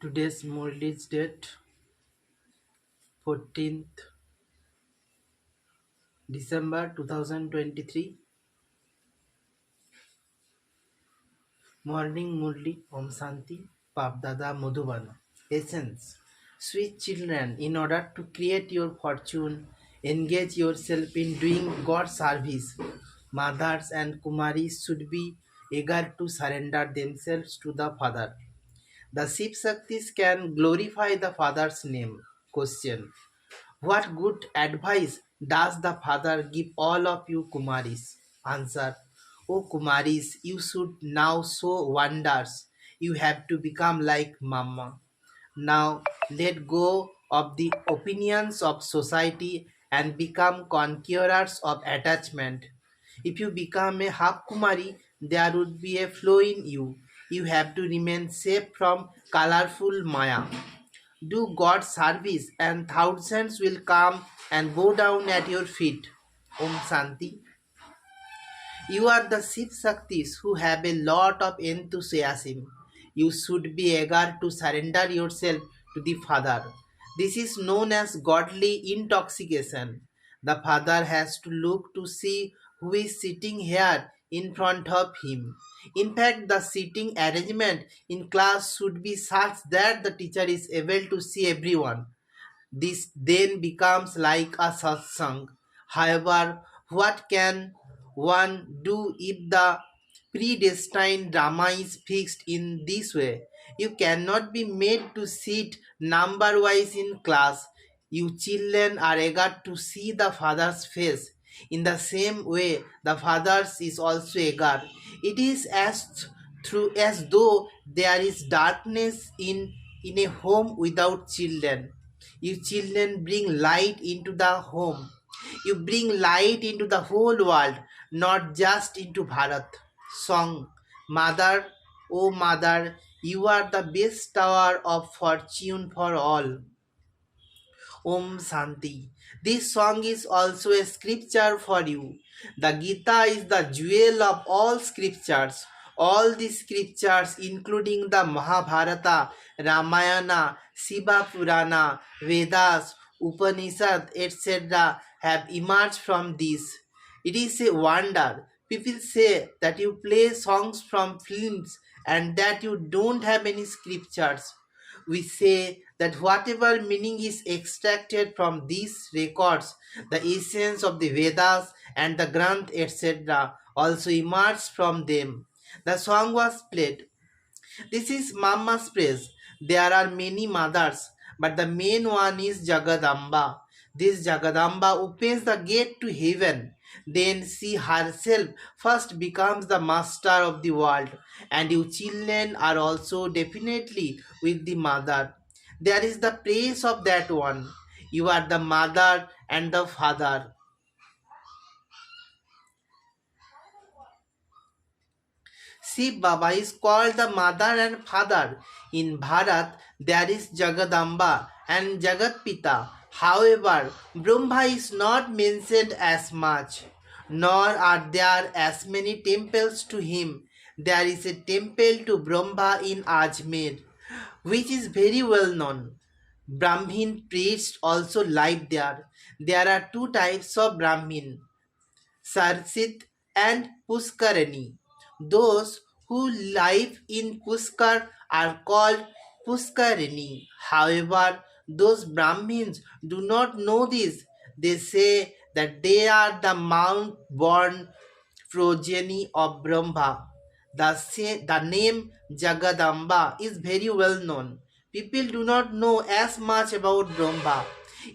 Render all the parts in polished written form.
Today's Murli's date 14th December 2023. Morning Murli Om Santi Papdada Madhubana. Essence. Sweet children, in order to create your fortune, engage yourself in doing God's service. Mothers and Kumaris should be eager to surrender themselves to the Father. The Shiv Shaktis can glorify the Father's name. Question. What good advice does the father give all of you Kumaris? Answer. O Kumaris, you should now show wonders. You have to become like Mama. Now let go of the opinions of society and become conquerors of attachment. If you become a half Kumari, there would be a flow in you. You have to remain safe from colorful Maya. Do God's service, and thousands will come and bow down at your feet. Om Santi. You are the Shiv Shaktis who have a lot of enthusiasm. You should be eager to surrender yourself to the Father. This is known as godly intoxication. The Father has to look to see who is sitting here in front of him. In fact, the seating arrangement in class should be such that the teacher is able to see everyone. This then becomes like a satsang. However, what can one do if the predestined drama is fixed in this way? You cannot be made to sit number wise in class. You children are eager to see the father's face. In the same way, the father's is also eager. It is as though there is darkness in a home without children. You children bring light into the home. You bring light into the whole world, not just into Bharat. Song. Mother, oh mother, you are the best tower of fortune for all. Om Santi. This song is also a scripture for you. The Gita is the jewel of all scriptures. All the scriptures, including the Mahabharata, Ramayana, Shiva Purana, Vedas, Upanishad, etc., have emerged from this. It is a wonder. People say that you play songs from films and that you don't have any scriptures. We say that whatever meaning is extracted from these records, the essence of the Vedas and the Granth, etc., also emerged from them. The song was played. This is Mama's praise. There are many mothers, but the main one is Jagadamba. This Jagadamba opens the gate to heaven. Then she herself first becomes the master of the world, and you children are also definitely with the mother. There is the praise of that one. You are the mother and the father. Shiv Baba is called the mother and father. In Bharat, there is Jagadamba and Jagatpita. However, Brahma is not mentioned as much, nor are there as many temples to him. There is a temple to Brahma in Ajmer, which is very well known. Brahmin priests also live there. There are two types of Brahmin, Sarsit and Puskarani. Those who live in Puskar are called Puskarini. However, those Brahmins do not know this. They say that they are the mount born progeny of Brahma. The name Jagadamba is very well known. People do not know as much about Brahma.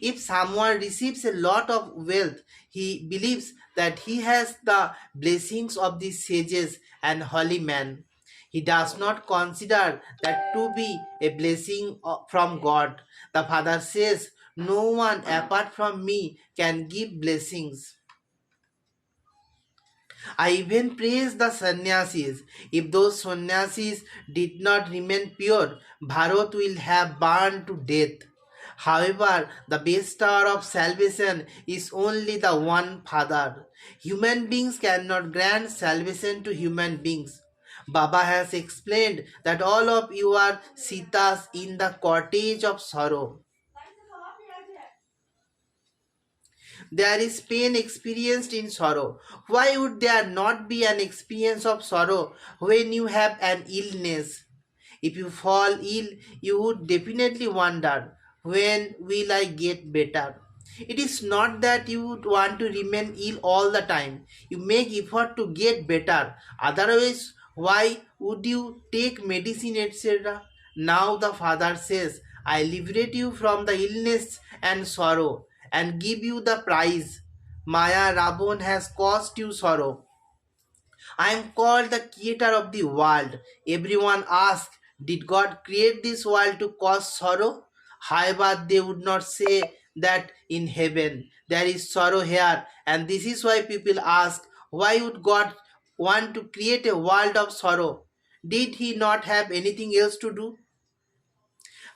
If someone receives a lot of wealth, he believes that he has the blessings of the sages and holy men. He does not consider that to be a blessing from God. The Father says, no one apart from me can give blessings. I even praise the sannyasis. If those sannyasis did not remain pure, Bharat will have burned to death. However, the bestower of salvation is only the one Father. Human beings cannot grant salvation to human beings. Baba has explained that all of you are Sitas in the cottage of sorrow. There is pain experienced in sorrow. Why would there not be an experience of sorrow when you have an illness? If you fall ill, you would definitely wonder, when will I get better? It is not that you would want to remain ill all the time. You make effort to get better. Otherwise, why would you take medicine, etc.? Now the Father says, I liberate you from the illness and sorrow and give you the prize. Maya Rabon has caused you sorrow. I am called the creator of the world. Everyone asks, did God create this world to cause sorrow? However, they would not say that in heaven. There is sorrow here, and this is why people ask, why would God want to create a world of sorrow? Did he not have anything else to do?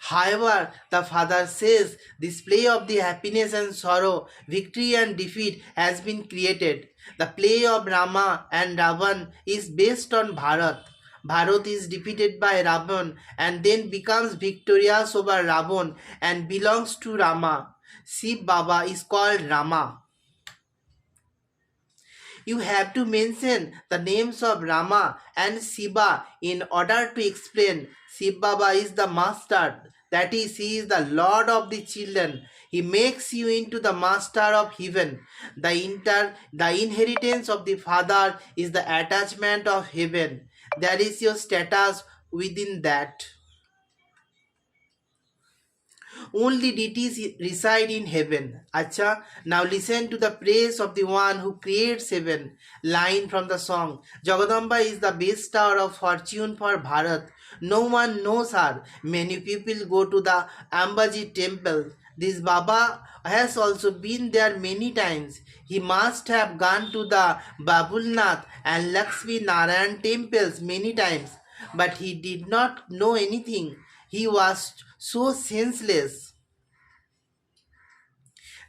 However, the Father says this play of the happiness and sorrow, victory and defeat has been created. The play of Rama and Ravan is based on Bharat. Bharat is defeated by Ravan and then becomes victorious over Ravan and belongs to Rama. Shiv Baba is called Rama. You have to mention the names of Rama and Shiva in order to explain. Shiv Baba is the master, that is, he is the Lord of the children. He makes you into the master of heaven. The inheritance of the Father is the attachment of heaven. There is your status within that. Only deities reside in heaven. Acha, now listen to the praise of the one who creates heaven. Line from the song. Jagadamba is the best star of fortune for Bharat. No one knows her. Many people go to the Ambaji temple. This Baba has also been there many times. He must have gone to the Babulnath and Lakshmi Narayan temples many times. But he did not know anything. He was so senseless.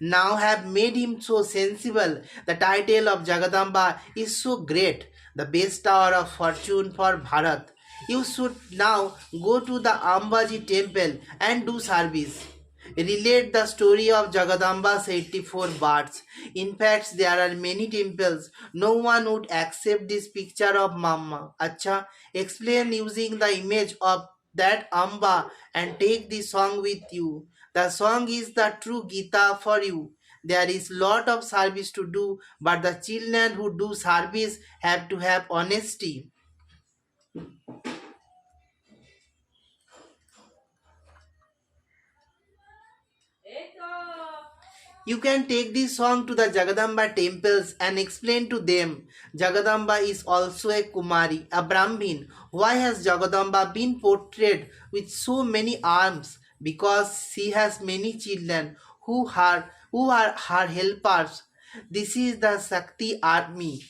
Now have made him so sensible. The title of Jagadamba is so great, the best star of fortune for Bharat. You should now go to the Ambaji temple and do service. Relate the story of Jagadamba's 84 births. In fact, there are many temples. No one would accept this picture of Mama. Acha, explain using the image of that Amba and take the song with you. The song is the true Gita for you. There is lot of service to do, but the children who do service have to have honesty. You can take this song to the Jagadamba temples and explain to them. Jagadamba is also a Kumari, a Brahmin. Why has Jagadamba been portrayed with so many arms? Because she has many children who are her helpers. This is the Shakti army.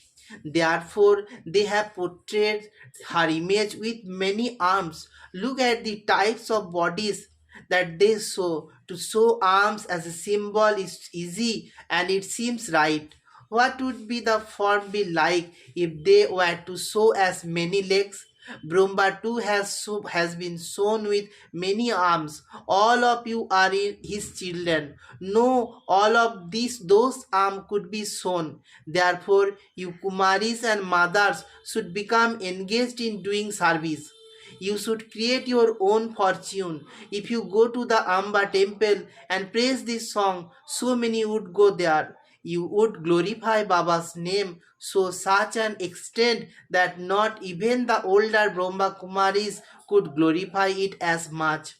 Therefore, they have portrayed her image with many arms. Look at the types of bodies that they show. To show arms as a symbol is easy and it seems right. What would be the form be like if they were to show as many legs? Brahma too has been shown with many arms. All of you are his children. No, all of those arms could be shown. Therefore, you Kumaris and mothers should become engaged in doing service. You should create your own fortune. If you go to the Amba temple and praise this song, so many would go there. You would glorify Baba's name to such an extent that not even the older Brahma Kumaris could glorify it as much.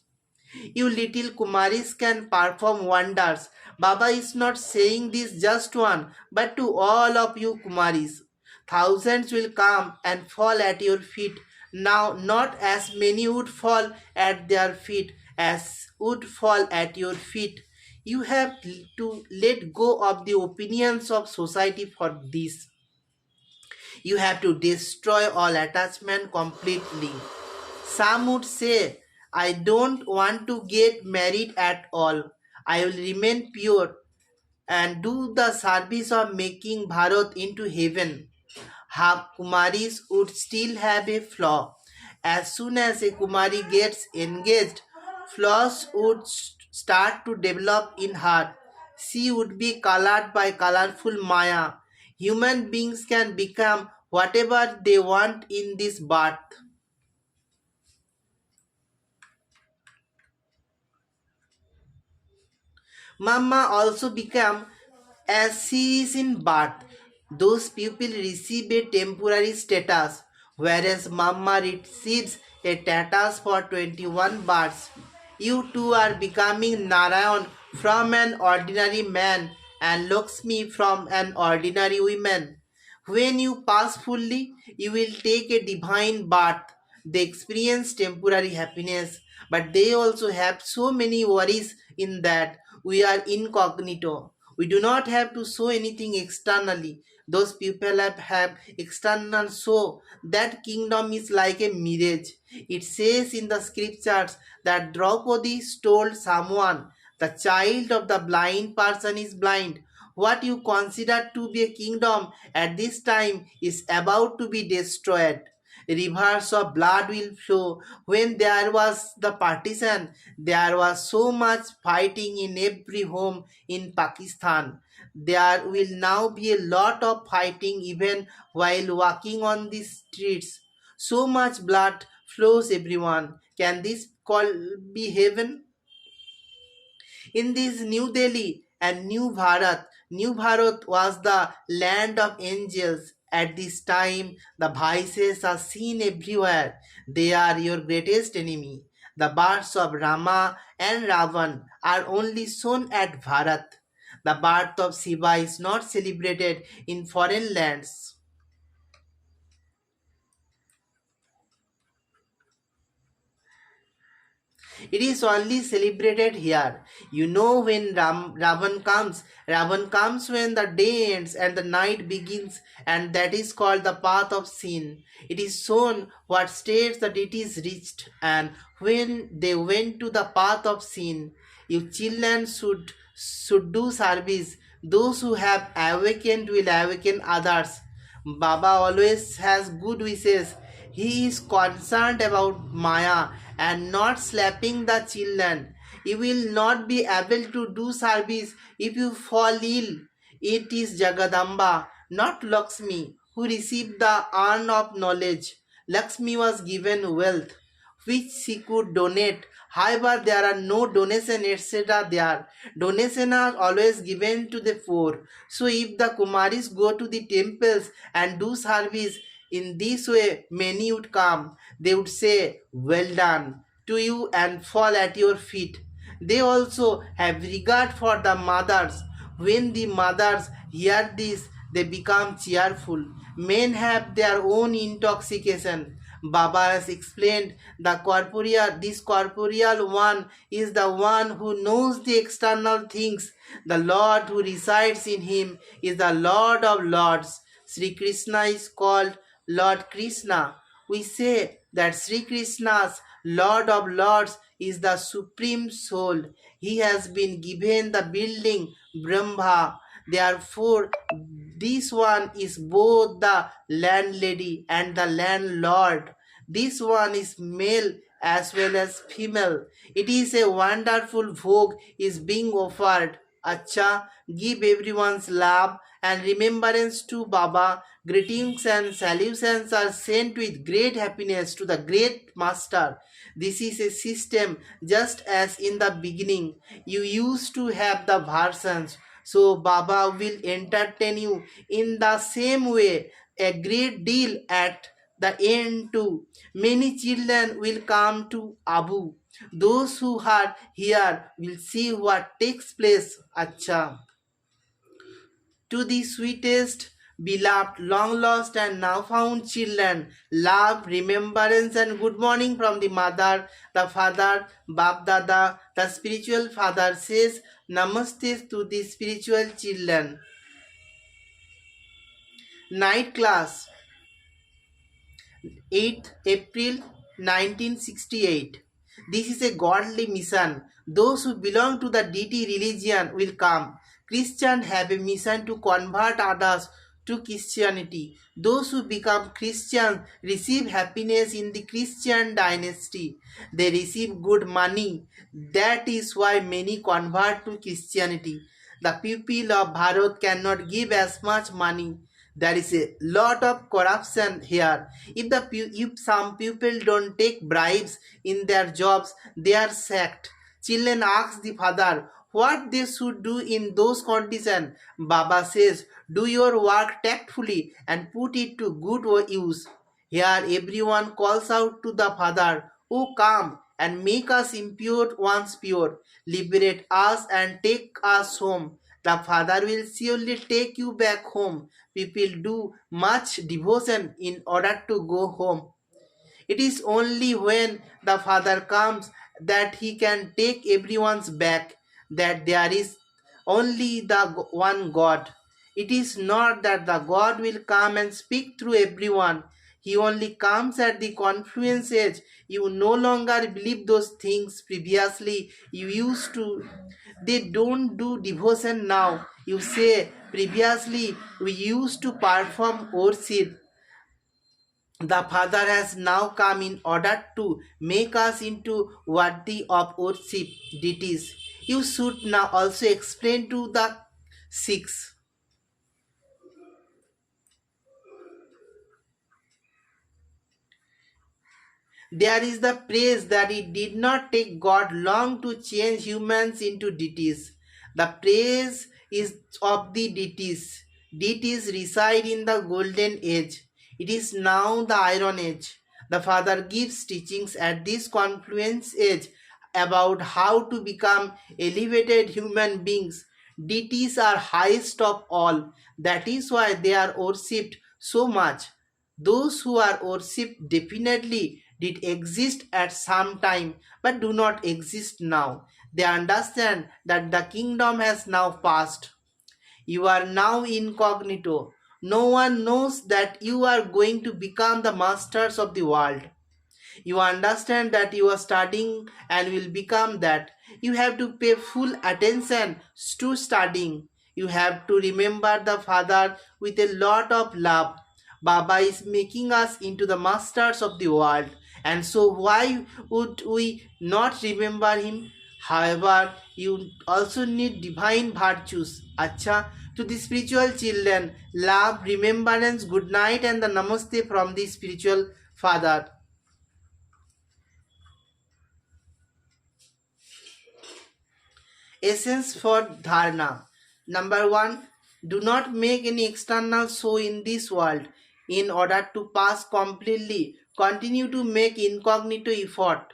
You little Kumaris can perform wonders. Baba is not saying this just one, but to all of you Kumaris. Thousands will come and fall at your feet. Now, not as many would fall at their feet as would fall at your feet. You have to let go of the opinions of society for this. You have to destroy all attachment completely. Some would say, I don't want to get married at all. I will remain pure and do the service of making Bharat into heaven. Kumaris would still have a flaw. As soon as a Kumari gets engaged, flaws would start to develop in her. She would be colored by colorful Maya. Human beings can become whatever they want in this birth. Mama also become as she is in birth. Those people receive a temporary status, whereas Mama receives a status for 21 births. You two are becoming Narayan from an ordinary man and Lakshmi from an ordinary woman. When you pass fully, you will take a divine birth. They experience temporary happiness, but they also have so many worries in that we are incognito. We do not have to show anything externally. Those people have external show. That kingdom is like a mirage. It says in the scriptures that Draupadi told someone, the child of the blind person is blind. What you consider to be a kingdom at this time is about to be destroyed. Rivers of blood will flow. When there was the partition, there was so much fighting in every home in Pakistan. There will now be a lot of fighting even while walking on the streets. So much blood flows everyone. Can this call be heaven? In this New Delhi and New Bharat was the land of angels. At this time, the vices are seen everywhere. They are your greatest enemy. The births of Rama and Ravan are only shown at Bharat. The birth of Shiva is not celebrated in foreign lands. It is only celebrated here. You know when Ravan comes when the day ends and the night begins, and that is called the path of sin. It is shown what states that it is reached, and when they went to the path of sin, you children should do service. Those who have awakened will awaken others. Baba always has good wishes. He is concerned about Maya and not slapping the children. You will not be able to do service if you fall ill. It is Jagadamba, not Lakshmi, who received the urn of knowledge. Lakshmi was given wealth, which she could donate. However, there are no donation etc. there. Donation are always given to the poor. So if the Kumaris go to the temples and do service, in this way many would come. They would say, well done to you and fall at your feet. They also have regard for the mothers. When the mothers hear this, they become cheerful. Men have their own intoxication. Baba has explained this corporeal one is the one who knows the external things. The Lord who resides in him is the Lord of Lords. Sri Krishna is called Lord Krishna. We say that Sri Krishna's Lord of Lords is the Supreme Soul. He has been given the building Brahma. Therefore, this one is both the landlady and the landlord. This one is male as well as female. It is a wonderful vogue is being offered. Acha, give everyone's love and remembrance to Baba. Greetings and salutations are sent with great happiness to the great master. This is a system just as in the beginning you used to have the versions. So Baba will entertain you in the same way a great deal at the end too. Many children will come to Abu. Those who are here will see what takes place. Acha. To the sweetest, beloved, long lost, and now found children, love, remembrance, and good morning from the mother, the father, Bab Dada, the spiritual father says Namaste to the spiritual children. Night class, 8th April 1968. This is a godly mission. Those who belong to the deity religion will come. Christians have a mission to convert others to Christianity. Those who become Christians receive happiness in the Christian dynasty. They receive good money. That is why many convert to Christianity. The people of Bharat cannot give as much money. There is a lot of corruption here. If some people don't take bribes in their jobs, they are sacked. Children ask the father what they should do in those conditions. Baba says, do your work tactfully and put it to good use. Here everyone calls out to the father, oh come and make us impure ones pure. Liberate us and take us home. The father will surely take you back home. People do much devotion in order to go home. It is only when the Father comes that he can take everyone's back, that there is only the one God. It is not that the God will come and speak through everyone. He only comes at the confluence age. You no longer believe those things previously you used to. They don't do devotion now. You say previously we used to perform worship. The Father has now come in order to make us into worthy of worship deities. You should now also explain to the Sikhs. There is the praise that it did not take God long to change humans into deities. The praise is of the deities. Deities reside in the golden age. It is now the iron age. The Father gives teachings at this confluence age about how to become elevated human beings. Deities are highest of all. That is why they are worshipped so much. Those who are worshipped definitely did exist at some time but do not exist now. They understand that the kingdom has now passed. You are now incognito. No one knows that you are going to become the masters of the world. You understand that you are studying and will become that. You have to pay full attention to studying. You have to remember the Father with a lot of love. Baba is making us into the masters of the world. And so why would we not remember him? However, you also need divine virtues. Acha, to the spiritual children, love, remembrance, good night and the namaste from the spiritual father. Essence for dharana. Number 1. Do not make any external show in this world. In order to pass completely, continue to make incognito effort.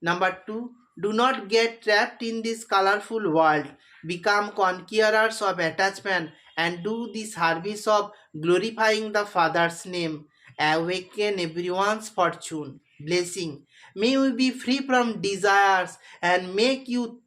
Number 2. Do not get trapped in this colorful world. Become conquerors of attachment and do the service of glorifying the Father's name. Awaken everyone's fortune. Blessing. May we be free from desires and make your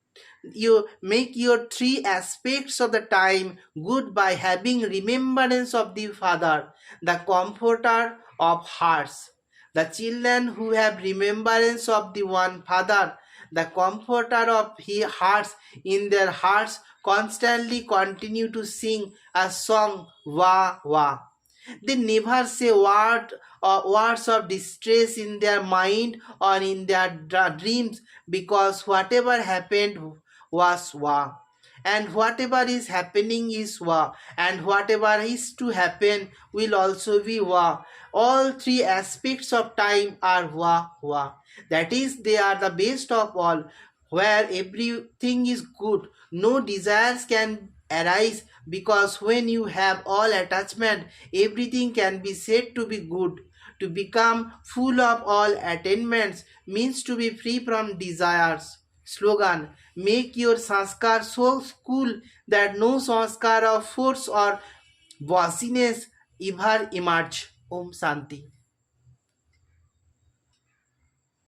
three aspects of the time good by having remembrance of the Father, the comforter of hearts. The children who have remembrance of the one Father, the comforter of his hearts, in their hearts constantly continue to sing a song, Wah Wah. They never say words of distress in their mind or in their dreams, because whatever happened was Wa. And whatever is happening is Wa. And whatever is to happen will also be Wa. All three aspects of time are Wa Wa. That is, they are the best of all, where everything is good. No desires can arise, because when you have all attachment, everything can be said to be good. To become full of all attainments means to be free from desires. Slogan: make your sanskar so cool that no sanskar of force or bossiness ever emerge. Om Shanti.